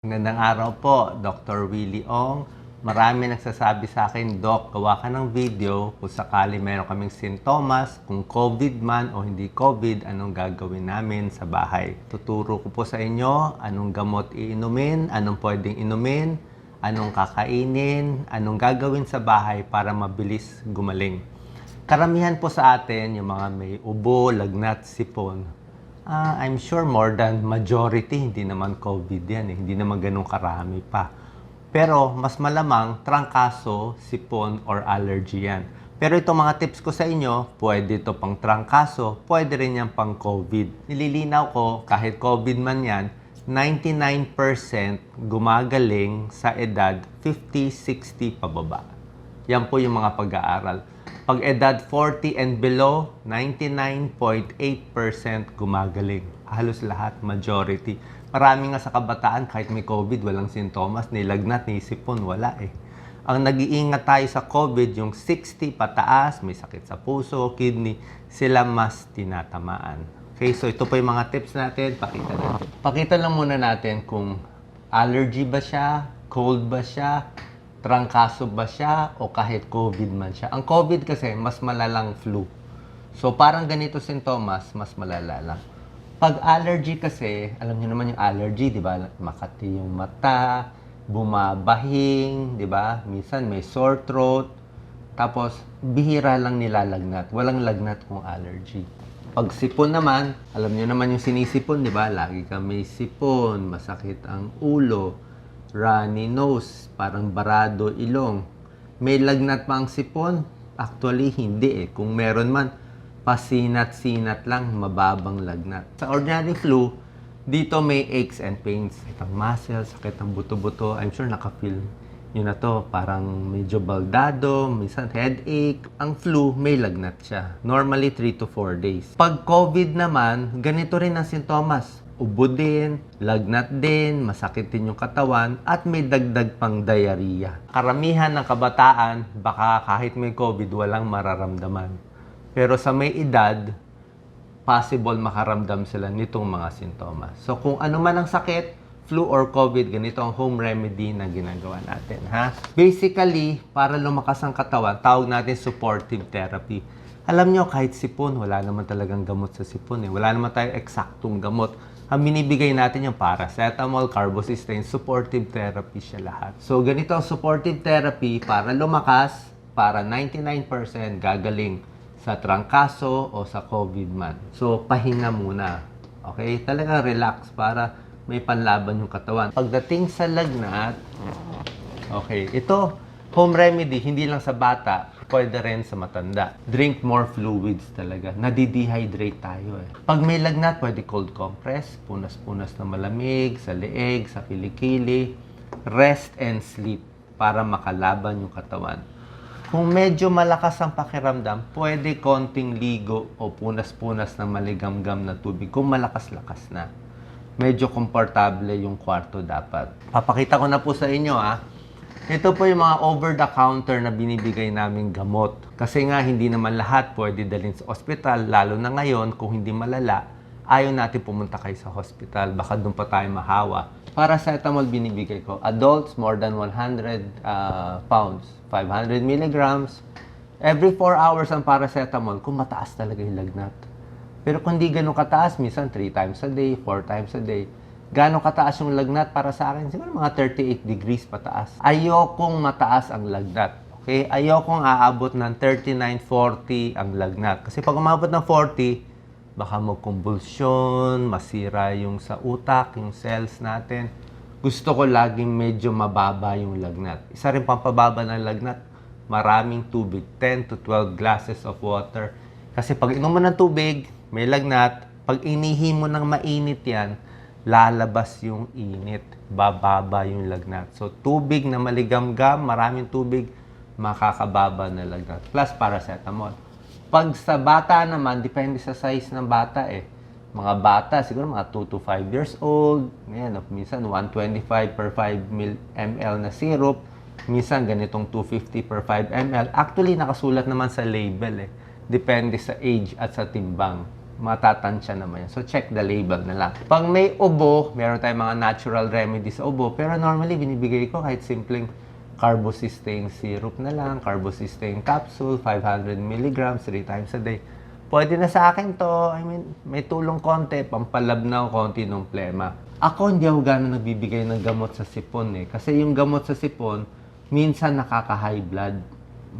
Magandang araw po, Dr. Willie Ong. Marami nagsasabi sa akin, Doc, gawa ka ng video kung sakali meron kaming sintomas, kung COVID man o hindi COVID, anong gagawin namin sa bahay. Tuturo ko po sa inyo anong gamot iinumin, anong pwedeng inumin, anong kakainin, anong gagawin sa bahay para mabilis gumaling. Karamihan po sa atin, yung mga may ubo, lagnat, sipon, I'm sure more than majority, hindi naman COVID yan eh. Hindi naman ganun karami pa. Pero mas malamang trangkaso, sipon, or allergy yan. Pero itong mga tips ko sa inyo, pwede ito pang trangkaso, pwede rin yan pang COVID. Nililinaw ko, kahit COVID man yan, 99% gumagaling sa edad 50-60 pababa. Yan po yung mga pag-aaral. Pag edad 40 and below, 99.8% gumagaling. Halos lahat, majority. Marami nga sa kabataan, kahit may COVID, walang sintomas, nilagnat, nisipon, wala eh. Ang nag-iingat tayo sa COVID, yung 60 pataas, may sakit sa puso, kidney, sila mas tinatamaan. Okay, so ito po yung mga tips natin. Pakita natin. Pakita lang muna natin kung allergy ba siya, cold ba siya, trangkaso ba siya o kahit COVID man siya. Ang COVID kasi, mas malalang flu. So, parang ganito sintomas, mas malala lang. Pag allergy kasi, alam niyo naman yung allergy, di ba? Makati yung mata, bumabahing, di ba? Minsan may sore throat. Tapos, bihira lang nilalagnat. Walang lagnat kung allergy. Pag sipon naman, alam niyo naman yung sinisipon, di ba? Lagi ka may sipon, masakit ang ulo, runny nose, parang barado ilong. May lagnat pa ang sipon? Actually, hindi eh. Kung meron man, pasinat-sinat lang, mababang lagnat. Sa ordinary flu, dito may aches and pains. Sakit ang muscles, sakit ang buto-buto. I'm sure naka-feel yun na to. Parang medyo baldado, minsan headache. Ang flu, may lagnat siya. Normally, 3 to 4 days. Pag COVID naman, ganito rin ang sintomas. Ubo din, lagnat din, masakit din yung katawan, at may dagdag pang diarrhea. Karamihan ng kabataan, baka kahit may COVID, walang mararamdaman. Pero sa may edad, possible makaramdam sila nitong mga sintomas. So kung ano man ang sakit, flu or COVID, ganito ang home remedy na ginagawa natin. Ha? Basically, para lumakas ang katawan, tawag natin supportive therapy. Alam nyo, kahit sipon, wala naman talagang gamot sa sipon. Eh. Wala naman tayong eksaktong gamot. Ang binibigay natin yung paracetamol, carbocysteine, supportive therapy siya lahat. So, ganito ang supportive therapy para lumakas, para 99% gagaling sa trangkaso o sa COVID man. So, pahinga muna. Okay? Talagang relax para may panlaban yung katawan. Pagdating sa lagnat, okay, ito, home remedy, hindi lang sa bata, pwede rin sa matanda. Drink more fluids talaga. Nadidehydrate tayo eh. Pag may lagnat, pwede cold compress, punas-punas na malamig, sa leeg, sa kilikili. Rest and sleep para makalaban yung katawan. Kung medyo malakas ang pakiramdam, pwede konting ligo o punas-punas na maligamgam na tubig kung malakas-lakas na. Medyo komportable yung kwarto dapat. Papakita ko na po sa inyo Ito po yung mga over-the-counter na binibigay naming gamot. Kasi nga, hindi naman lahat pwede dalhin sa ospital. Lalo na ngayon, kung hindi malala, ayaw natin pumunta kayo sa hospital. Baka doon pa tayo mahawa. Paracetamol binibigay ko. Adults, more than 100 pounds. 500 milligrams. Every 4 hours ang paracetamol kung mataas talaga yung lagnat. Pero kung di ganun kataas, minsan 3 times a day, 4 times a day. Gano'ng kataas yung lagnat para sa akin? Siguro mga 38 degrees pataas. Ayokong mataas ang lagnat. Okay? Ayokong aabot ng 39, 40 ang lagnat. Kasi pag umabot ng 40, baka magkumbulsyon, masira yung sa utak, yung cells natin. Gusto ko laging medyo mababa yung lagnat. Isa rin pampababa ng lagnat, maraming tubig. 10 to 12 glasses of water. Kasi pag inom mo ng tubig, may lagnat. Pag inihi mo ng mainit yan, lalabas yung init, bababa yung lagnat. So, tubig na maligamgam, maraming tubig, makakababa na lagnat. Plus paracetamol. Pag sa bata naman, depende sa size ng bata eh. Mga bata, siguro mga 2 to 5 years old, ngayon, minsan 125 per 5 ml na syrup, minsan ganitong 250 per 5 ml. Actually, nakasulat naman sa label eh. Depende sa age at sa timbang. matatansya naman yan. So, check the label na lang. Pag may ubo, meron tayong mga natural remedies sa ubo, pero normally, binibigay ko kahit simpleng carbocysteine syrup na lang, carbocysteine capsule, 500 milligrams, 3 times a day. Pwede na sa akin to. I mean, may tulong konti, pampalabnaw konti ng plema. Ako, hindi ako gano'n nagbibigay ng gamot sa sipon eh. Kasi yung gamot sa sipon, minsan nakaka-high blood.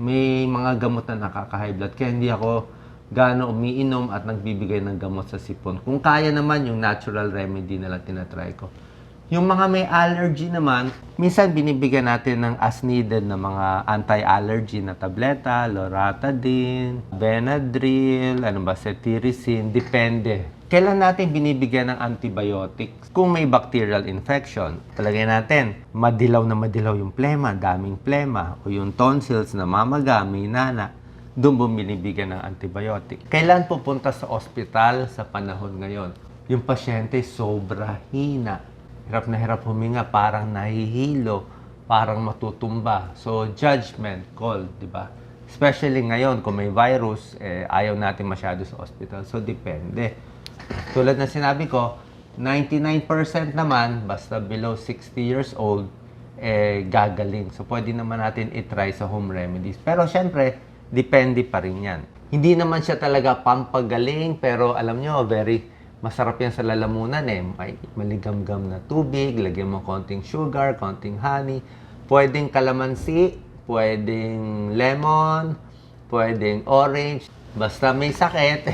May mga gamot na nakaka-high blood. Kaya hindi ako gano'n umiinom at nagbibigay ng gamot sa sipon. Kung kaya naman, yung natural remedy na lang tinatry ko. Yung mga may allergy naman, minsan binibigyan natin ng as needed na mga anti-allergy na tableta, Loratadine, Benadryl, cetirizine, depende. Kailan natin binibigyan ng antibiotics? Kung may bacterial infection, talagay natin, madilaw na madilaw yung plema, daming plema, o yung tonsils na mamaga, may nana, doon binibigyan ng antibiotic. Kailan pupunta sa ospital sa panahon ngayon? Yung pasyente sobra hina. Hirap na hirap huminga, parang nahihilo, parang matutumba. So, judgment call, di ba? Especially ngayon, kung may virus, ayaw natin masyado sa hospital. So, depende. Tulad na sinabi ko, 99% naman, basta below 60 years old, gagaling. So, pwede naman natin itry sa home remedies. Pero, syempre, depende pa rin yan. Hindi naman siya talaga pampagaling, pero alam nyo, masarap yan sa lalamunan eh. May maligamgam na tubig, lagyan mo konting sugar, konting honey. Pwedeng kalamansi, pwedeng lemon, pwedeng orange. Basta may sakit,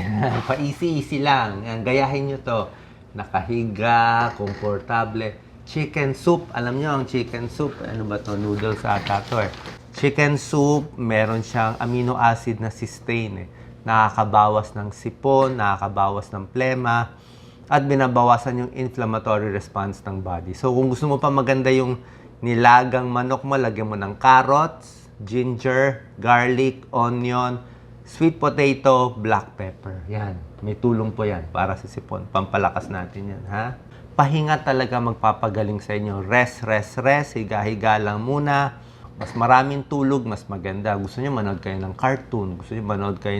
pa-easy-easy lang. Yan, gayahin nyo to. Nakahiga, komportable. Chicken soup, alam nyo ang chicken soup, ano ba to? Noodles ata to eh. Chicken soup, meron siyang amino acid na cysteine eh. Nakakabawas ng sipon, nakakabawas ng plema, at binabawasan yung inflammatory response ng body. So, kung gusto mo pa maganda yung nilagang manok mo, lagyan mo ng carrots, ginger, garlic, onion, sweet potato, black pepper. Yan. May tulong po yan para sa sipon. Pampalakas natin yan, ha? Pahinga talaga magpapagaling sa inyo. Rest, rest, rest. Higa-higa lang muna. Mas maraming tulog, mas maganda. Gusto niyo manood kayo ng cartoon. Gusto niyo manood kayo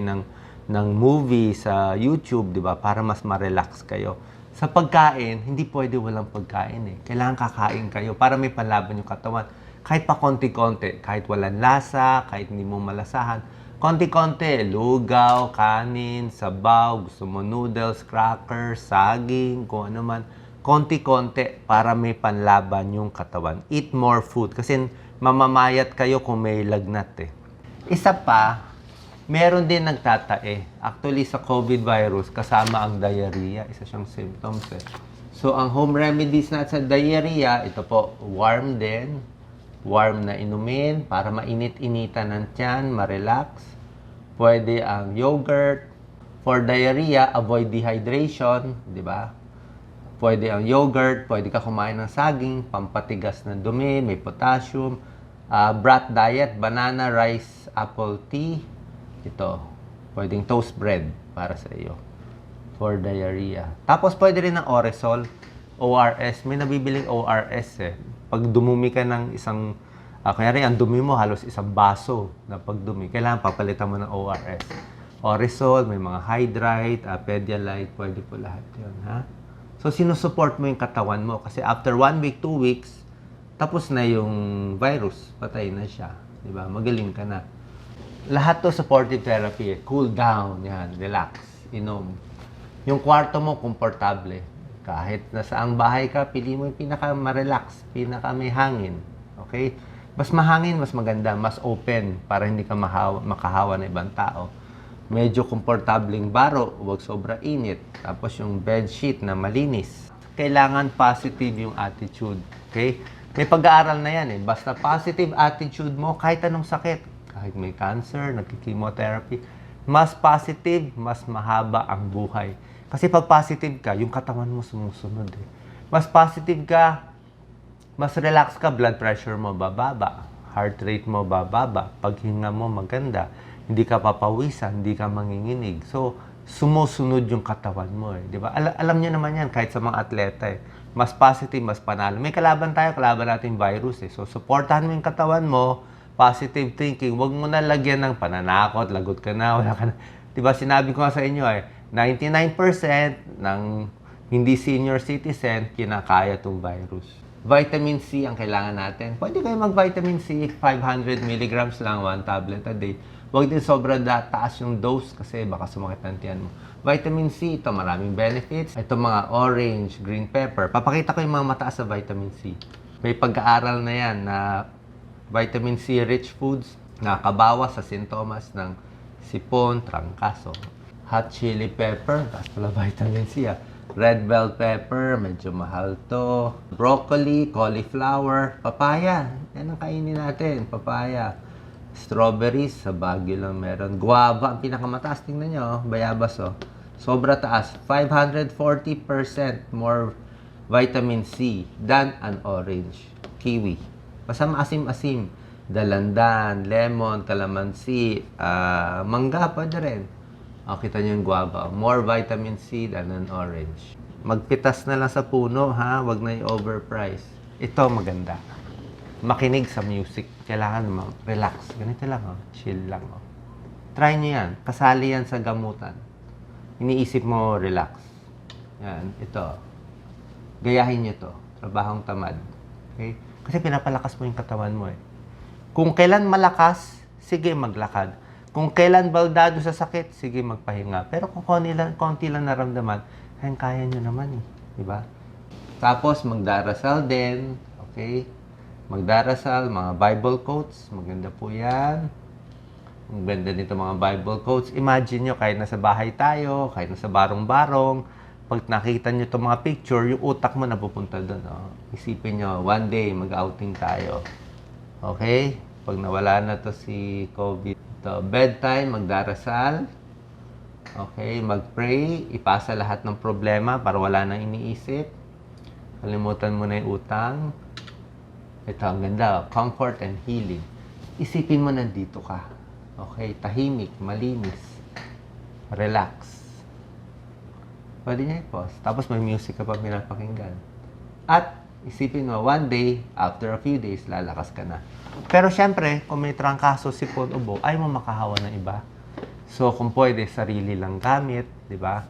ng movie sa YouTube, di ba? Para mas ma-relax kayo. Sa pagkain, hindi pwede walang pagkain eh. Kailangan kakain kayo para may panlaban yung katawan. Kahit pa konti-konti, kahit walang lasa, kahit hindi mo malasahan, konti-konti, lugaw, kanin, sabaw, gusto mo noodles, crackers, saging, kung ano man. Konti-konti para may panlaban yung katawan. Eat more food kasi mamamayat kayo kung may lagnat eh. Isa pa, meron din nagtatae. Actually, sa COVID virus, kasama ang diarrhea. Isa siyang symptoms eh. So, ang home remedies na sa diarrhea, ito po, warm din. Warm na inumin para mainit-initan ng tiyan, ma-relax. Pwede ang yogurt. For diarrhea, avoid dehydration, di ba? Pwede ang yogurt, pwede ka kumain ng saging, pampatigas ng dumi, may potassium. Brat diet, banana, rice, apple tea. Ito, pwedeng toast bread para sa iyo. For diarrhea. Tapos pwede rin ng Oresol, ORS. May nabibiling ORS eh. Pag dumumi ka ng isang, kanyari ang dumi mo halos isang baso na pagdumi, kailangan papalitan mo ng ORS. Oresol, may mga Hydrate, Pedialyte, pwede po lahat yun, ha? So, sinusupport mo yung katawan mo kasi after 1 week, 2 weeks, tapos na yung virus, patay na siya. Diba? Magaling ka na. Lahat to supportive therapy. Cool down, yan, relax, inom. Yung kwarto mo, komportable. Kahit nasaang bahay ka, pili mo yung pinaka-relax, pinaka-may hangin. Okay? Mas mahangin, mas maganda, mas open para hindi ka makahawa ng ibang tao. Medyo komportabling baro, huwag sobra init. Tapos yung bed sheet na malinis. Kailangan positive yung attitude. Okay? May pag-aaral na yan eh. Basta positive attitude mo, kahit anong sakit. Kahit may cancer, nagki-chemotherapy. Mas positive, mas mahaba ang buhay. Kasi pag positive ka, yung katawan mo sumusunod eh. Mas positive ka, mas relax ka, blood pressure mo bababa. Heart rate mo bababa. Paghinga mo maganda. Hindi ka papawisan, hindi ka manginginig. So, sumusunod yung katawan mo eh. Di ba? Alam niyo naman yan, kahit sa mga atleta eh. Mas positive, mas panalo. May kalaban tayo, kalaban natin virus eh. So, supportahan mo yung katawan mo, positive thinking. Huwag mo na lagyan ng pananakot, lagot ka na, wala ka na. Di ba? Sinabi ko nga sa inyo eh, 99% ng hindi senior citizen, kinakaya itong virus. Vitamin C ang kailangan natin. Pwede kayo mag-vitamin C, 500 milligrams lang, 1 tablet a day. Huwag din sobra taas yung dose kasi baka sumakit ang tiyan mo. Vitamin C, ito maraming benefits. Ito mga orange, green pepper. Papakita ko yung mga mataas sa vitamin C. May pag-aaral na yan na vitamin C rich foods nakakabawas sa sintomas ng sipon, trangkaso. Hot chili pepper, taas pala vitamin C Red bell pepper, medyo mahal to. Broccoli, cauliflower, papaya. Yan ang kainin natin, papaya. Strawberries, sa Baguio lang meron. Guava, ang pinakamataas. Tingnan nyo, bayabas Sobra taas. 540% more vitamin C than an orange. Kiwi. Basta maasim-asim. Dalandan, lemon, calamansi, mangga, pwede rin. Kita nyo yung guava. More vitamin C than an orange. Magpitas na lang sa puno, ha? Wag na i-overprice. Ito, maganda. Makinig sa music. Kailangan relax. Ganito lang, chill lang. Try nyo yan. Kasali yan sa gamutan. Iniisip mo, relax. Yan, ito. Gayahin nyo to. Trabahong tamad. Okay? Kasi pinapalakas mo yung katawan mo Kung kailan malakas, sige maglakad. Kung kailan baldado sa sakit, sige magpahinga. Pero kung konti lang naramdaman, kaya nyo naman Diba? Tapos magdarasal din. Okay? Magdarasal, mga Bible quotes. Maganda po yan. Ang ganda nito mga Bible quotes. Imagine nyo, kahit nasa bahay tayo, kahit nasa barong-barong, pag nakita nyo itong mga picture, yung utak mo napupunta doon. Isipin nyo, one day mag-outing tayo. Okay? Pag nawala na to si COVID. Ito, bedtime, magdarasal. Okay, mag-pray. Ipasa lahat ng problema para wala nang iniisip. Kalimutan mo na yung utang. Ito, ang ganda. Comfort and healing. Isipin mo nandito ka. Okay, tahimik, malinis. Relax. Pwede niya i-pause. Tapos may music ka pa pinapakinggan. At isipin mo, one day, after a few days, lalakas ka na. Pero syempre, kung may trangkaso, sipon, ubo, ay mo makahawa ng iba. So, kung pwede, sarili lang gamit, di ba?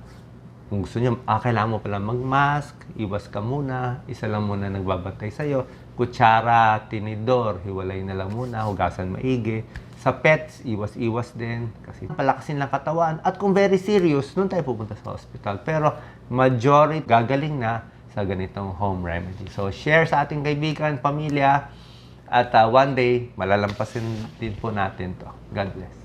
Kung gusto nyo, kailangan mo pala mag-mask, iwas ka muna, isa lang muna nagbabantay sa'yo. Kutsara, tinidor, hiwalay na lang muna, hugasan maigi. Sa pets, iwas-iwas din, kasi palakasin lang katawan. At kung very serious, doon tayo pupunta sa hospital. Pero, majority, gagaling na sa ganitong home remedy. So, share sa ating kaibigan, pamilya, at one day, malalampasin din po natin to. God bless.